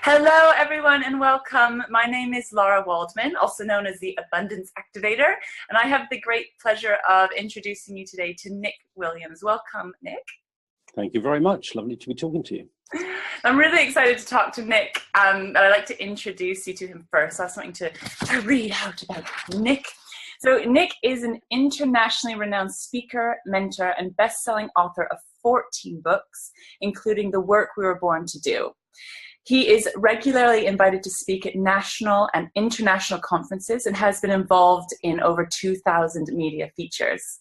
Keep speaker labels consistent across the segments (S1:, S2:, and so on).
S1: Hello, everyone, and welcome. My name is Lara Waldman, also known as the Abundance Activator, and I have the great pleasure of introducing you today to Nick Williams. Welcome, Nick.
S2: Thank you very much. Lovely to be talking to you.
S1: I'm really excited to talk to Nick, and I'd like to introduce you to him first. I have something to read out about Nick. So Nick is an internationally renowned speaker, mentor, and best-selling author of 14 books, including The Work We Were Born to Do. He is regularly invited to speak at national and international conferences and has been involved in over 2,000 media features.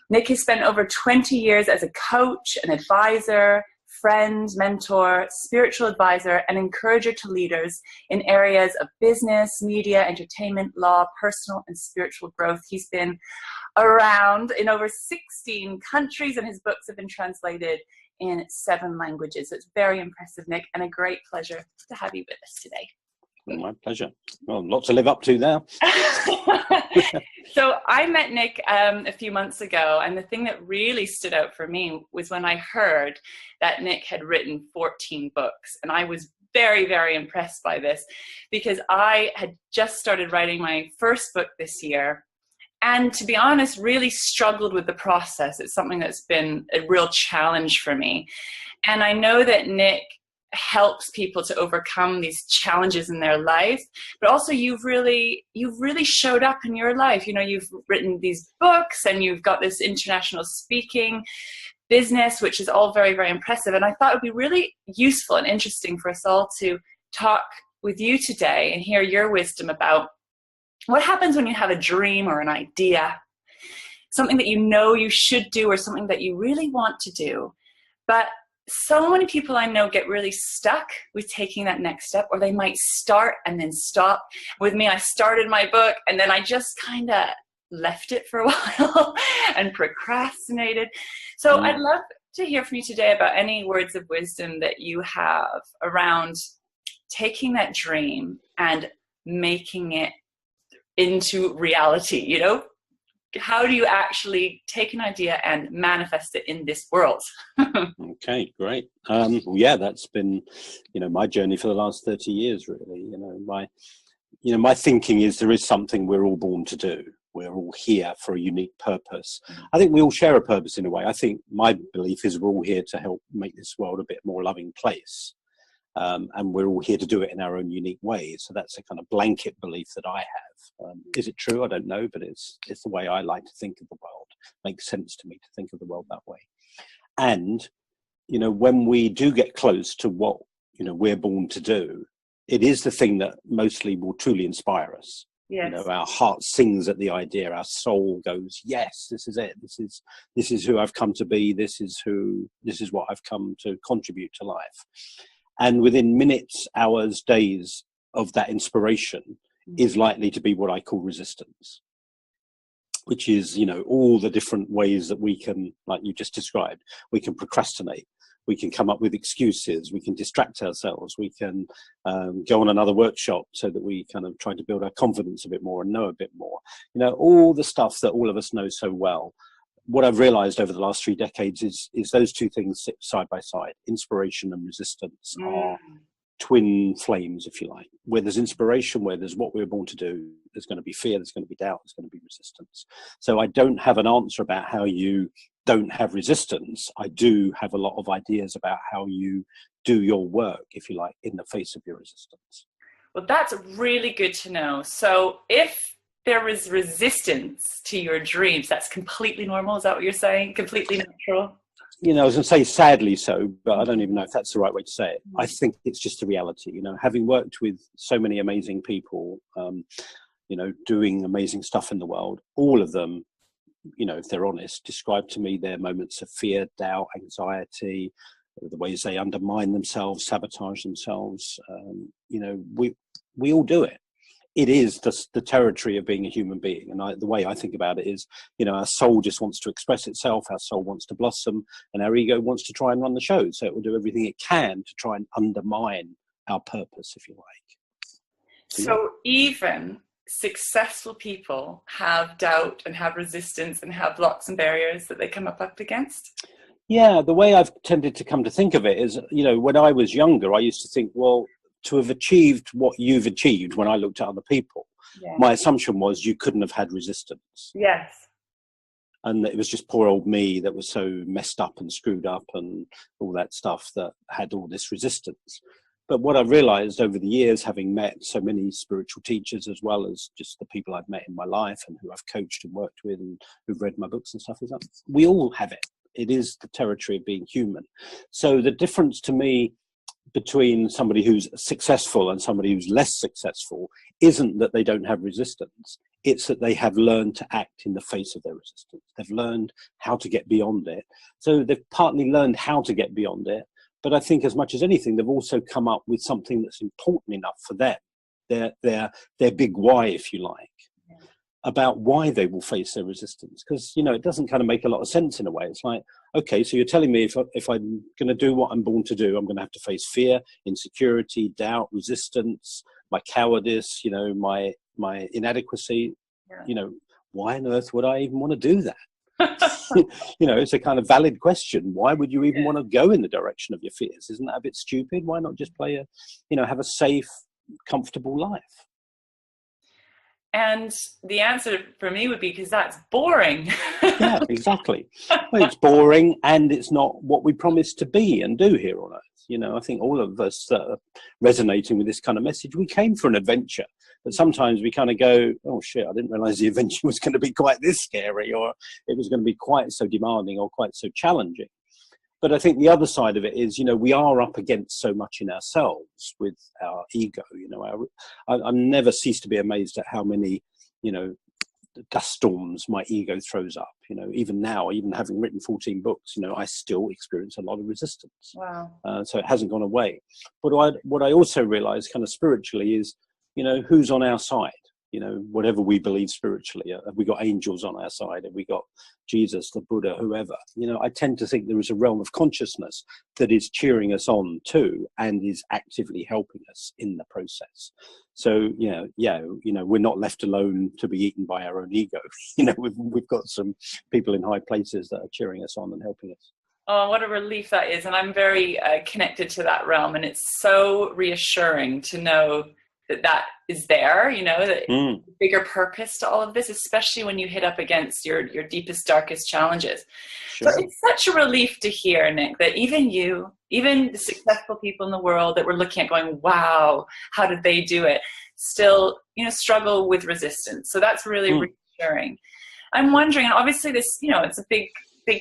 S1: Nick has spent over 20 years as a coach, an advisor, friend, mentor, spiritual advisor, and encourager to leaders in areas of business, media, entertainment, law, personal, and spiritual growth. He's been around in over 16 countries, and his books have been translated in 7 languages. So it's very impressive, Nick, and a great pleasure to have you with us today.
S2: My pleasure. Well, lots to live up to there.
S1: So I met Nick a few months ago, and the thing that really stood out for me was when I heard that Nick had written 14 books, and I was very, very impressed by this because I had just started writing my first book this year. And to be honest, really struggled with the process. It's something that's been a real challenge for me. And I know that Nick helps people to overcome these challenges in their life, but also you've really showed up in your life. You know, you've written these books and you've got this international speaking business, which is all very, very impressive. And I thought it would be really useful and interesting for us all to talk with you today and hear your wisdom about what happens when you have a dream or an idea, something that you know you should do or something that you really want to do. But so many people I know get really stuck with taking that next step, or they might start and then stop. With me, I started my book and then I just kind of left it for a while and procrastinated. So I'd love to hear from you today about any words of wisdom that you have around taking that dream and making it into reality. You know, how do you actually take an idea and manifest it in this world?
S2: Okay, great. Yeah, that's been, my journey for the last 30 years, really. My thinking is there is something we're all born to do. We're all here for a unique purpose. I think we all share a purpose in a way. I think my belief is we're all here to help make this world a bit more loving place. And we're all here to do it in our own unique way. So that's a kind of blanket belief that I have. Is it true? I don't know, but it's the way I like to think of the world. Makes sense to me to think of the world that way. And, when we do get close to what, we're born to do, it is the thing that mostly will truly inspire us. Yes. Our heart sings at the idea. Our soul goes, yes, this is it. This is who I've come to be. This is what I've come to contribute to life. And within minutes, hours, days of that inspiration is likely to be what I call resistance, which is, all the different ways that we can, like you just described, we can procrastinate. We can come up with excuses. We can distract ourselves. We can go on another workshop so that we kind of try to build our confidence a bit more and know a bit more. All the stuff that all of us know so well. What I've realized over the last 3 decades is those two things sit side by side. Inspiration and resistance are twin flames, if you like. Where there's inspiration, where there's what we were born to do, there's going to be fear, there's going to be doubt, there's going to be resistance. So I don't have an answer about how you don't have resistance. I do have a lot of ideas about how you do your work, if you like, in the face of your resistance.
S1: Well, that's really good to know. So if there is resistance to your dreams, that's completely normal. Is that what you're saying? Completely natural?
S2: I was going to say sadly so, but I don't even know if that's the right way to say it. I think it's just a reality. Having worked with so many amazing people, doing amazing stuff in the world, all of them, if they're honest, describe to me their moments of fear, doubt, anxiety, the ways they undermine themselves, sabotage themselves. We all do it. It is the territory of being a human being. And the way I think about it is, our soul just wants to express itself. Our soul wants to blossom, and our ego wants to try and run the show. So it will do everything it can to try and undermine our purpose, if you like.
S1: So even successful people have doubt and have resistance and have blocks and barriers that they come up against?
S2: Yeah, the way I've tended to come to think of it is, when I was younger, I used to think, well, to have achieved what you've achieved, when I looked at other people,
S1: Yeah.
S2: my assumption was you couldn't have had resistance.
S1: Yes.
S2: And it was just poor old me that was so messed up and screwed up and all that stuff that had all this resistance. But what I've realized over the years, having met so many spiritual teachers, as well as just the people I've met in my life and who I've coached and worked with and who've read my books and stuff, is that we all have it. It is the territory of being human. So the difference to me between somebody who's successful and somebody who's less successful isn't that they don't have resistance. It's that they have learned to act in the face of their resistance. They've learned how to get beyond it. So they've partly learned how to get beyond it. But I think as much as anything, they've also come up with something that's important enough for them, their big why, if you like, about why they will face their resistance. Because, you know, it doesn't kind of make a lot of sense in a way. It's like, okay, so you're telling me if I'm going to do what I'm born to do, I'm going to have to face fear, insecurity, doubt, resistance, my cowardice, you know, my inadequacy. Yeah. You know, why on earth would I even want to do that? You know, it's a kind of valid question. Why would you even want to go in the direction of your fears? Isn't that a bit stupid? Why not just have a safe, comfortable life?
S1: And the answer for me would be because that's boring.
S2: Yeah, exactly. Well, it's boring, and it's not what we promised to be and do here on Earth. You know, I think all of us that are resonating with this kind of message, we came for an adventure. But sometimes we kind of go, oh shit, I didn't realize the adventure was going to be quite this scary, or it was going to be quite so demanding or quite so challenging. But I think the other side of it is, you know, we are up against so much in ourselves with our ego. You know, I never cease to be amazed at how many, you know, dust storms my ego throws up. You know, even now, even having written 14 books, you know, I still experience a lot of resistance.
S1: Wow.
S2: So it hasn't gone away. But what I also realize kind of spiritually is, you know, who's on our side? You know, whatever we believe spiritually, have we got angels on our side? Have we got Jesus, the Buddha, whoever? You know, I tend to think there is a realm of consciousness that is cheering us on too, and is actively helping us in the process. So, you know, we're not left alone to be eaten by our own ego. You know, we've got some people in high places that are cheering us on and helping us.
S1: Oh, what a relief that is. And I'm very connected to that realm. And it's so reassuring to know that is there, you know, that bigger purpose to all of this, especially when you hit up against your deepest, darkest challenges. Sure. So it's such a relief to hear, Nick, that even the successful people in the world that we're looking at going, wow, how did they do it? Still, you know, struggle with resistance. So that's really reassuring. I'm wondering, and obviously this, you know, it's a big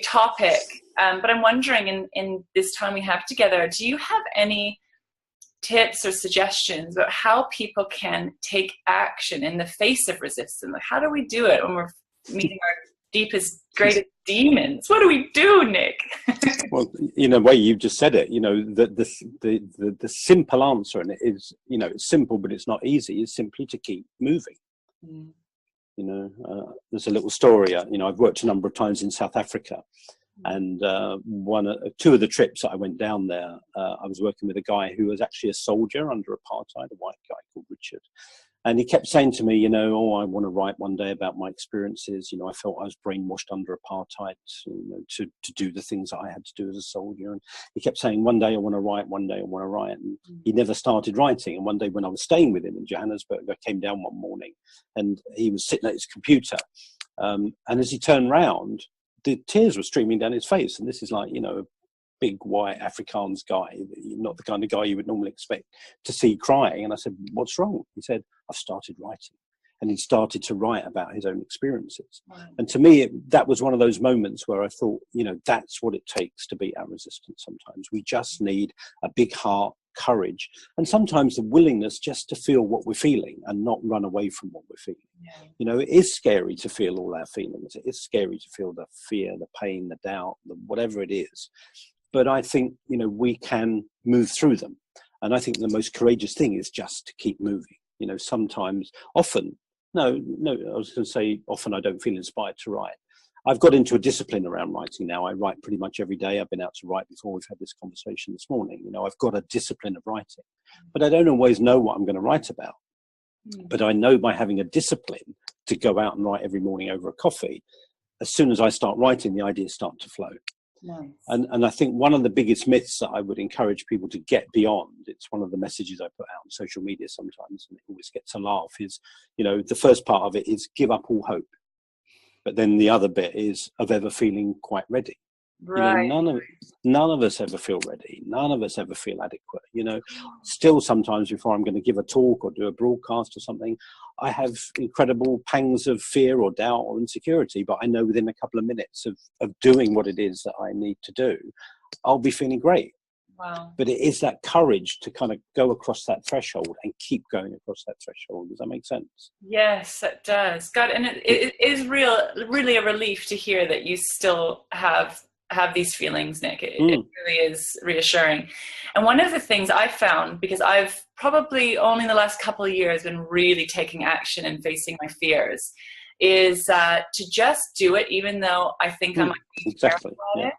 S1: topic, but I'm wondering in this time we have together, do you have any tips or suggestions about how people can take action in the face of resistance? Like, how do we do it when we're meeting our deepest, greatest demons? What do we do, Nick?
S2: Well, in a way, you've just said it. You know, the simple answer, and it is, you know, it's simple, but it's not easy, is simply to keep moving. You know, there's a little story. You know, I've worked a number of times in South Africa. And two of the trips that I went down there, I was working with a guy who was actually a soldier under apartheid, a white guy called Richard. And he kept saying to me, you know, oh, I want to write one day about my experiences. You know, I felt I was brainwashed under apartheid, you know, to do the things that I had to do as a soldier. And he kept saying, one day I want to write, one day I want to write. And he never started writing. And one day when I was staying with him in Johannesburg, I came down one morning and he was sitting at his computer. And as he turned round, the tears were streaming down his face. And this is like, you know, a big white Afrikaans guy, not the kind of guy you would normally expect to see crying. And I said, what's wrong? He said, I've started writing. And he started to write about his own experiences. Wow. And to me, that was one of those moments where I thought, you know, that's what it takes to beat our resistance sometimes. We just need a big heart, courage, and sometimes the willingness just to feel what we're feeling and not run away from what we're feeling. Yeah. You know, it is scary to feel all our feelings. It is scary to feel the fear, the pain, the doubt, whatever it is. But I think, you know, we can move through them. And I think the most courageous thing is just to keep moving. You know, sometimes, often, I was going to say often I don't feel inspired to write. I've got into a discipline around writing now. I write pretty much every day. I've been out to write before we've had this conversation this morning. You know, I've got a discipline of writing, but I don't always know what I'm going to write about. But I know by having a discipline to go out and write every morning over a coffee, as soon as I start writing, the ideas start to flow.
S1: Nice.
S2: And I think one of the biggest myths that I would encourage people to get beyond, it's one of the messages I put out on social media sometimes, and it always gets a laugh, is, the first part of it is give up all hope. But then the other bit is of ever feeling quite ready.
S1: Right.
S2: None of us ever feel ready. None of us ever feel adequate. Still sometimes before I'm going to give a talk or do a broadcast or something, I have incredible pangs of fear or doubt or insecurity, but I know within a couple of minutes of doing what it is that I need to do, I'll be feeling great.
S1: Wow.
S2: But it is that courage to kind of go across that threshold and keep going across that threshold. Does that make sense?
S1: Yes, it does. God, and it is really a relief to hear that you still have these feelings, Nick. It really is reassuring. And one of the things I found, because I've probably only in the last couple of years been really taking action and facing my fears, is to just do it, even though I think I might be terrible at it.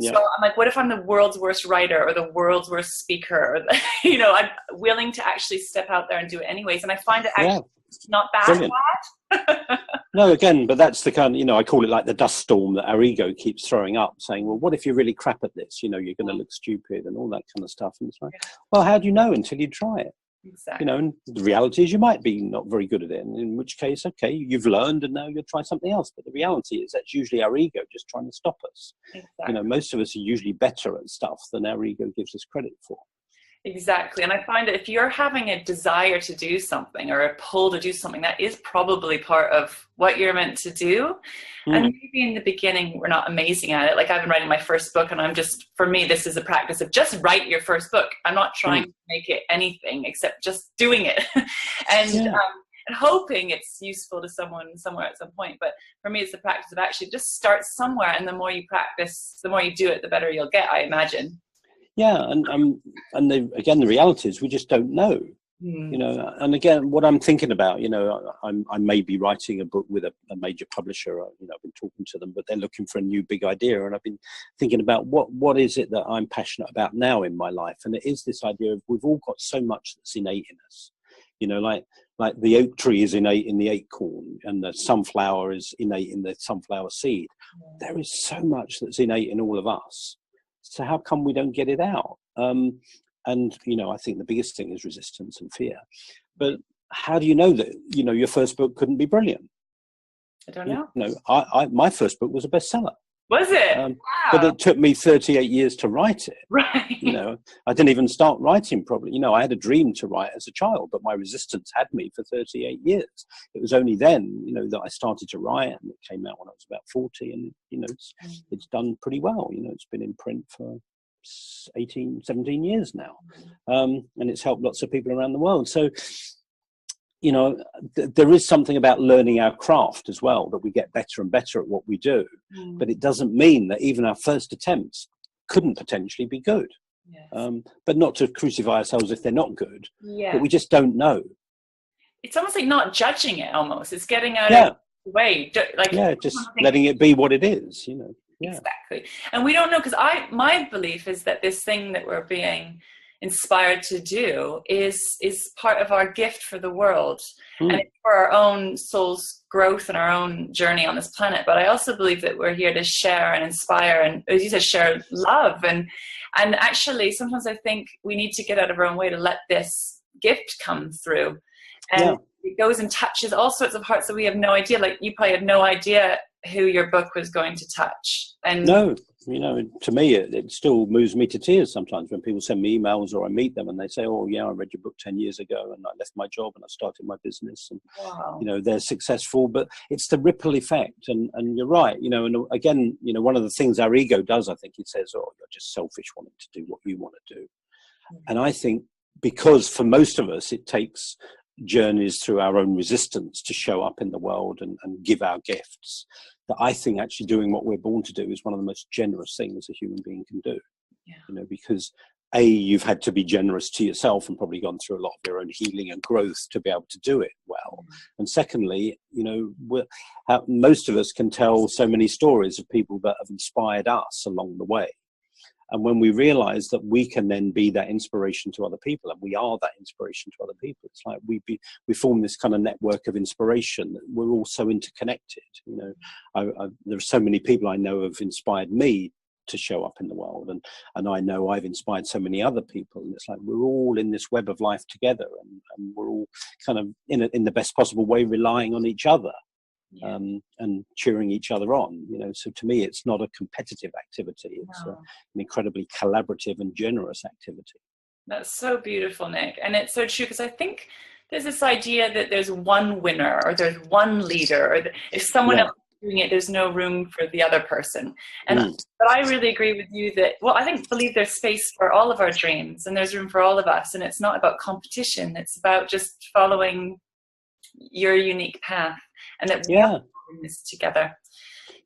S1: So I'm like, what if I'm the world's worst writer or the world's worst speaker? Or I'm willing to actually step out there and do it anyways. And I find it actually not bad.
S2: No, again, but that's the kind of, I call it like the dust storm that our ego keeps throwing up, saying, well, what if you're really crap at this? You're going to look stupid and all that kind of stuff. And it's like, well, how do you know until you try it?
S1: Exactly.
S2: And the reality is you might be not very good at it, and in which case, okay, you've learned and now you'll try something else. But the reality is that's usually our ego just trying to stop us.
S1: Exactly.
S2: Most of us are usually better at stuff than our ego gives us credit for.
S1: Exactly. And I find that if you're having a desire to do something or a pull to do something, that is probably part of what you're meant to do. And maybe in the beginning, we're not amazing at it. Like I've been writing my first book, and for me, this is a practice of just write your first book. I'm not trying to make it anything except just doing it and hoping it's useful to someone somewhere at some point. But for me, it's the practice of actually just start somewhere. And the more you practice, the more you do it, the better you'll get, I imagine.
S2: Yeah, and again, the reality is we just don't know, And again, what I'm thinking about, I may be writing a book with a major publisher. I've been talking to them, but they're looking for a new big idea, and I've been thinking about what is it that I'm passionate about now in my life, and it is this idea of we've all got so much that's innate in us, like the oak tree is innate in the acorn, and the sunflower is innate in the sunflower seed. There is so much that's innate in all of us. So how come we don't get it out? And, I think the biggest thing is resistance and fear. But how do you know that, your first book couldn't be brilliant?
S1: I don't know.
S2: My first book was a bestseller.
S1: Was it?
S2: Wow. But it took me 38 years to write it.
S1: Right.
S2: I didn't even start writing probably. I had a dream to write as a child, but my resistance had me for 38 years. It was only then, that I started to write, and it came out when I was about 40, and, it's done pretty well. It's been in print for 17 years now. And it's helped lots of people around the world. So, there is something about learning our craft as well, that we get better and better at what we do. But it doesn't mean that even our first attempts couldn't potentially be good. Yes. But not to crucify ourselves if they're not good. Yeah. But we just don't know.
S1: It's almost like not judging it. Almost, it's getting out of the way.
S2: Just letting it be what it is.
S1: Exactly. And we don't know, because my belief is that this thing that we're being inspired to do is part of our gift for the world, and it's for our own soul's growth and our own journey on this planet. But I also believe that we're here to share and inspire, and as you said, share love, and actually sometimes I think we need to get out of our own way to let this gift come through, and it goes and touches all sorts of hearts that we have no idea. Like you probably had no idea who your book was going to touch. And no,
S2: to me, it still moves me to tears sometimes when people send me emails or I meet them and they say, oh yeah, I read your book 10 years ago and I left my job and I started my business, and they're successful. But it's the ripple effect, and you're right, and again, one of the things our ego does, I think it says, oh, you're just selfish wanting to do what you want to do. And I think because for most of us it takes journeys through our own resistance to show up in the world and give our gifts, that I think actually doing what we're born to do is one of the most generous things a human being can do. Because you've had to be generous to yourself and probably gone through a lot of your own healing and growth to be able to do it well. And secondly, most of us can tell so many stories of people that have inspired us along the way. And when we realize that we can then be that inspiration to other people, and we are that inspiration to other people, it's like we form this kind of network of inspiration. We're all so interconnected. There are so many people I know have inspired me to show up in the world. And I know I've inspired so many other people, and it's like we're all in this web of life together, and we're all kind of in the best possible way relying on each other.
S1: Yeah.
S2: And cheering each other on, so to me it's not a competitive activity, it's an incredibly collaborative and generous activity.
S1: That's so beautiful, Nick, and it's so true, because I think there's this idea that there's one winner or there's one leader, or if someone else is doing it, there's no room for the other person. And but I really agree with you that, well, I believe there's space for all of our dreams, and there's room for all of us, and it's not about competition, it's about just following your unique path, and that we're doing this together.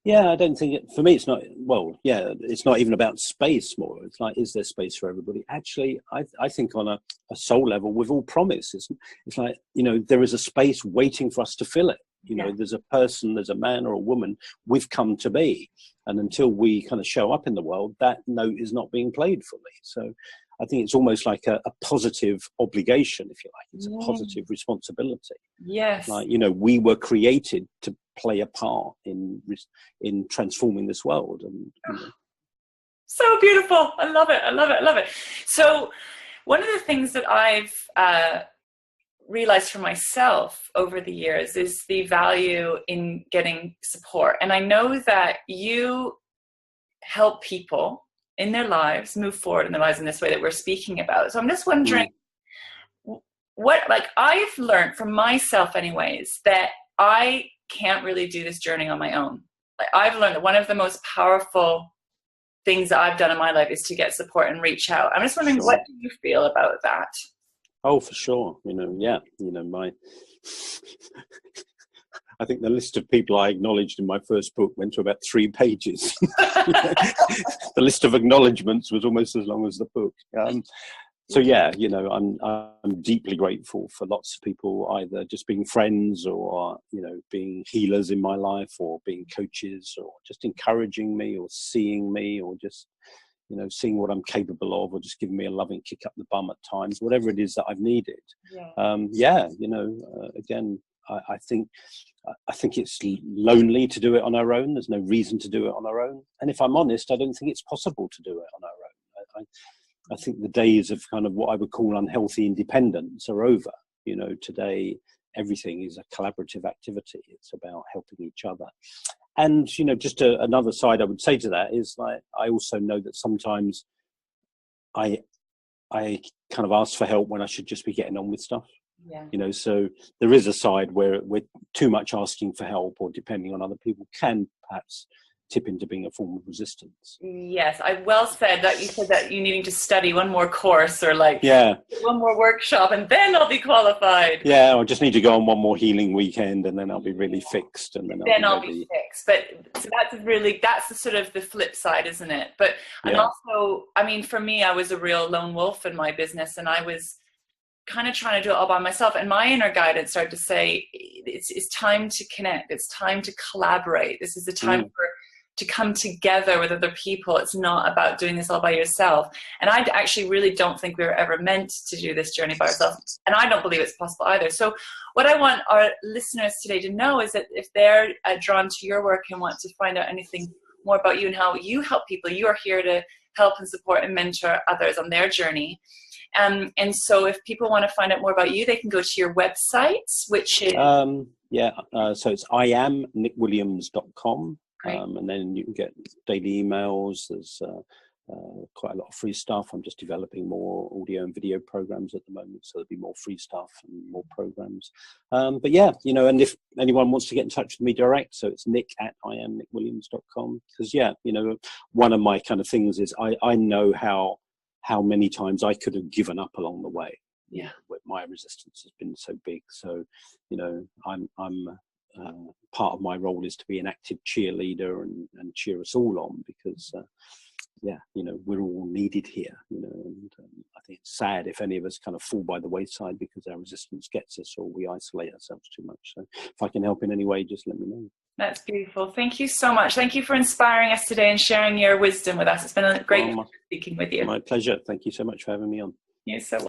S2: Yeah, I don't think for me it's not, it's not even about space more. It's like, is there space for everybody? Actually, I think on a soul level, we've all promised. It's like, there is a space waiting for us to fill it. There's a person, there's a man or a woman we've come to be. And until we kind of show up in the world, that note is not being played fully. So I think it's almost like a positive obligation, if you like. It's a positive responsibility.
S1: Yes.
S2: Like, we were created to play a part in transforming this world. And
S1: So beautiful. I love it. I love it. I love it. So one of the things that I've realized for myself over the years is the value in getting support. And I know that you help people in their lives move forward in their lives in this way that we're speaking about. So I'm just wondering I've learned from myself anyways, that I can't really do this journey on my own. I've learned that one of the most powerful things that I've done in my life is to get support and reach out. I'm just wondering, what do you feel about that?
S2: Oh, for sure. I think the list of people I acknowledged in my first book went to about 3 pages. The list of acknowledgements was almost as long as the book. So I'm deeply grateful for lots of people either just being friends or being healers in my life, or being coaches, or just encouraging me, or seeing me, or just seeing what I'm capable of, or just giving me a loving kick up the bum at times, whatever it is that I've needed. Again, I think it's lonely to do it on our own. There's no reason to do it on our own. And if I'm honest, I don't think it's possible to do it on our own. I think the days of kind of what I would call unhealthy independence are over. Today, everything is a collaborative activity. It's about helping each other. And, just another side I would say to that is, like, I also know that sometimes I kind of ask for help when I should just be getting on with stuff.
S1: Yeah.
S2: So there is a side where we're too much asking for help or depending on other people can perhaps tip into being a form of resistance.
S1: Yes, I well said that. You said that you needing to study one more course, or one more workshop, and then I'll be qualified.
S2: Yeah, I just need to go on one more healing weekend, and then I'll be really fixed, and then
S1: I'll be fixed. But so that's the sort of the flip side, isn't it? But I'm also, for me, I was a real lone wolf in my business, and I was kind of trying to do it all by myself, and my inner guidance started to say, it's time to connect, it's time to collaborate, this is the time to come together with other people. It's not about doing this all by yourself. And I actually really don't think we were ever meant to do this journey by ourselves, and I don't believe it's possible either. So what I want our listeners today to know is that if they're drawn to your work and want to find out anything more about you and how you help people, you are here to help and support and mentor others on their journey. And so if people want to find out more about you, they can go to your website, which is... so it's iamnickwilliams.com. And then you can get daily emails. There's quite a lot of free stuff. I'm just developing more audio and video programs at the moment, so there'll be more free stuff and more programs. And if anyone wants to get in touch with me direct, so it's nick@iamnickwilliams.com. Because one of my kind of things is I know how many times I could have given up along the way. Yeah,
S2: my resistance has been so big. So I'm part of my role is to be an active cheerleader and cheer us all on, because we're all needed here, and I think it's sad if any of us kind of fall by the wayside because our resistance gets us, or we isolate ourselves too much. So if I can help in any way, just let me know.
S1: That's beautiful. Thank you so much. Thank you for inspiring us today and sharing your wisdom with us. It's been a great speaking with you.
S2: My pleasure. Thank you so much for having me on.
S1: You're so welcome.